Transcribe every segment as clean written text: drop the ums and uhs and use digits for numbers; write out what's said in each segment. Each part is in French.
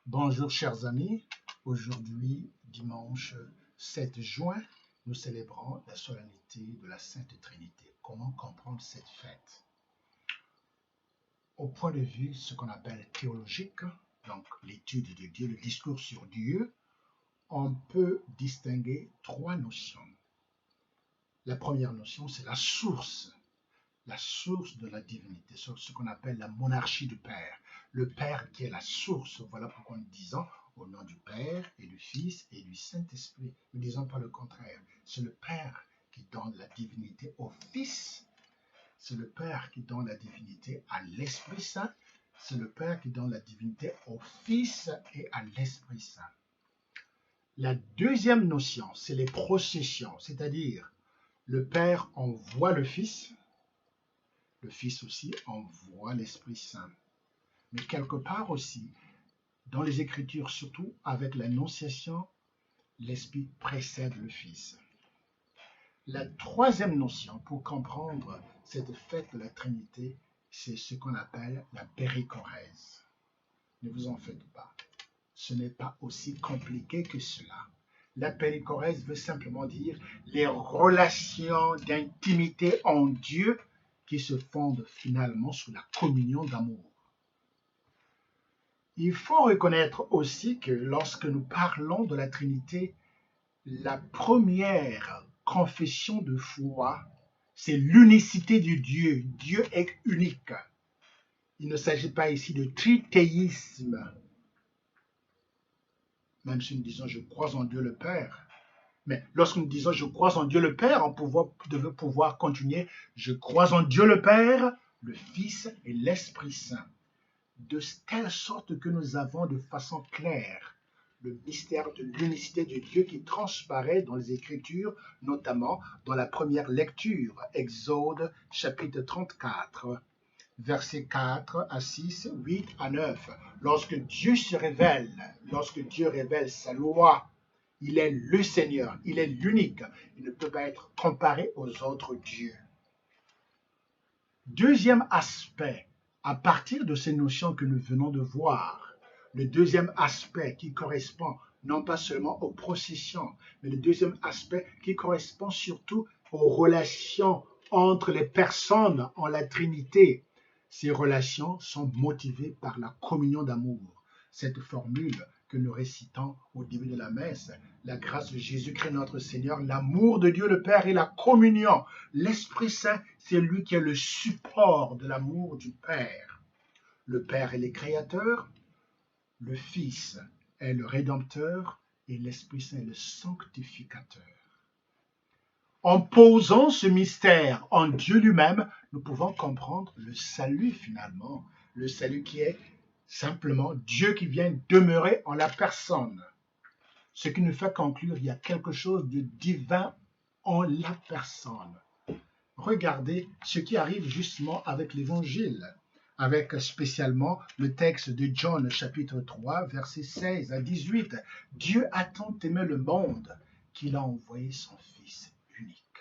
Bonjour chers amis, aujourd'hui dimanche 7 juin, nous célébrons la solennité de la Sainte Trinité. Comment comprendre cette fête? Au point de vue ce qu'on appelle théologique, donc l'étude de Dieu, le discours sur Dieu, on peut distinguer trois notions. La première notion, c'est la source de la divinité, ce qu'on appelle la monarchie du Père. Le Père qui est la source, voilà pourquoi nous disons au nom du Père et du Fils et du Saint-Esprit. Nous ne disons pas le contraire. C'est le Père qui donne la divinité au Fils, c'est le Père qui donne la divinité à l'Esprit Saint, c'est le Père qui donne la divinité au Fils et à l'Esprit Saint. La deuxième notion, c'est les processions, c'est-à-dire le Père envoie le Fils aussi envoie l'Esprit Saint. Mais quelque part aussi, dans les Écritures, surtout avec l'Annonciation, l'Esprit précède le Fils. La troisième notion pour comprendre cette fête de la Trinité, c'est ce qu'on appelle la périchorèse. Ne vous en faites pas, ce n'est pas aussi compliqué que cela. La périchorèse veut simplement dire les relations d'intimité en Dieu qui se fondent finalement sur la communion d'amour. Il faut reconnaître aussi que lorsque nous parlons de la Trinité, la première confession de foi, c'est l'unicité de Dieu. Dieu est unique. Il ne s'agit pas ici de trithéisme, même si nous disons « je crois en Dieu le Père ». Mais lorsque nous disons « je crois en Dieu le Père », on devait pouvoir continuer « je crois en Dieu le Père, le Fils et l'Esprit Saint ». De telle sorte que nous avons de façon claire le mystère de l'unicité de Dieu qui transparaît dans les Écritures, notamment dans la première lecture, Exode chapitre 34, versets 4 à 6, 8 à 9. Lorsque Dieu révèle sa loi, il est le Seigneur, il est l'unique, il ne peut pas être comparé aux autres dieux. Deuxième aspect, à partir de ces notions que nous venons de voir, le deuxième aspect qui correspond non pas seulement aux processions, mais le deuxième aspect qui correspond surtout aux relations entre les personnes en la Trinité. Ces relations sont motivées par la communion d'amour. Cette formule que nous récitons au début de la messe, la grâce de Jésus-Christ notre Seigneur, l'amour de Dieu le Père et la communion. L'Esprit Saint, c'est lui qui est le support de l'amour du Père. Le Père est le Créateur, le Fils est le Rédempteur et l'Esprit Saint est le Sanctificateur. En posant ce mystère en Dieu lui-même, nous pouvons comprendre le salut finalement, le salut qui est simplement Dieu qui vient demeurer en la personne. Ce qui nous fait conclure qu'il y a quelque chose de divin en la personne. Regardez ce qui arrive justement avec l'Évangile, avec spécialement le texte de John chapitre 3, versets 16 à 18. Dieu a tant aimé le monde qu'il a envoyé son Fils unique.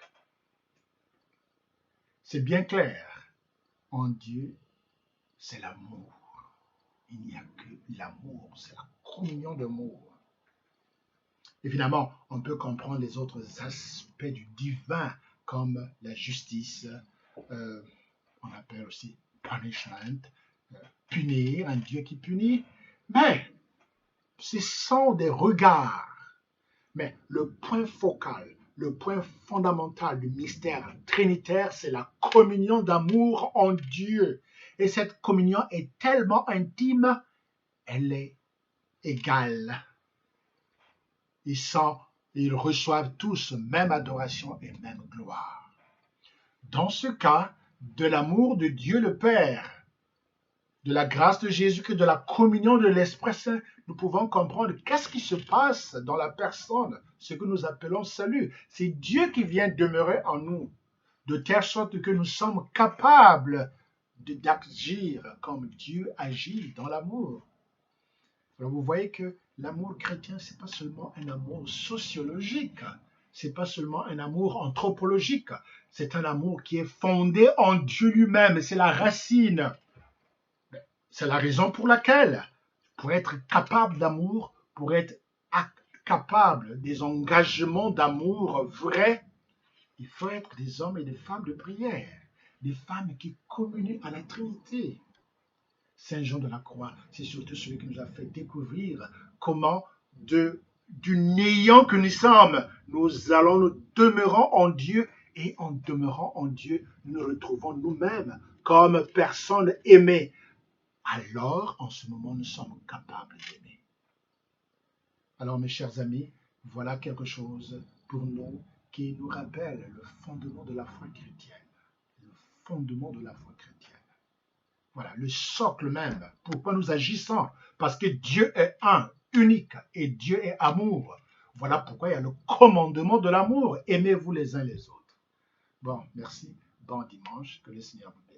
C'est bien clair, en Dieu, c'est l'amour. Il n'y a que l'amour, c'est la communion d'amour. Évidemment, on peut comprendre les autres aspects du divin, comme la justice, on appelle aussi punishment, punir, un Dieu qui punit, mais ce sont des regards. Mais le point focal, le point fondamental du mystère trinitaire, c'est la communion d'amour en Dieu. Et cette communion est tellement intime, elle est égale. Ils reçoivent tous même adoration et même gloire. Dans ce cas, de l'amour de Dieu le Père, de la grâce de Jésus-Christ, de la communion de l'Esprit Saint, nous pouvons comprendre qu'est-ce qui se passe dans la personne, ce que nous appelons salut. C'est Dieu qui vient demeurer en nous, de telle sorte que nous sommes capables d'agir comme Dieu agit dans l'amour. Alors vous voyez que l'amour chrétien, ce n'est pas seulement un amour sociologique, ce n'est pas seulement un amour anthropologique, c'est un amour qui est fondé en Dieu lui-même, c'est la racine. C'est la raison pour laquelle, Pour être capable d'amour, pour être capable des engagements d'amour vrais, il faut être des hommes et des femmes de prière, des femmes qui communient à la Trinité. Saint Jean de la Croix, c'est surtout celui qui nous a fait découvrir comment du néant que nous sommes, nous demeurons en Dieu, et en demeurant en Dieu, nous nous retrouvons nous-mêmes comme personnes aimées. Alors, en ce moment, nous sommes capables d'aimer. Alors, mes chers amis, voilà quelque chose pour nous qui nous rappelle le fondement de la foi chrétienne. Le fondement de la foi chrétienne. Voilà, le socle même. Pourquoi nous agissons? Parce que Dieu est un, unique, et Dieu est amour. Voilà pourquoi il y a le commandement de l'amour. Aimez-vous les uns les autres. Bon, merci. Bon dimanche. Que le Seigneur vous bénisse.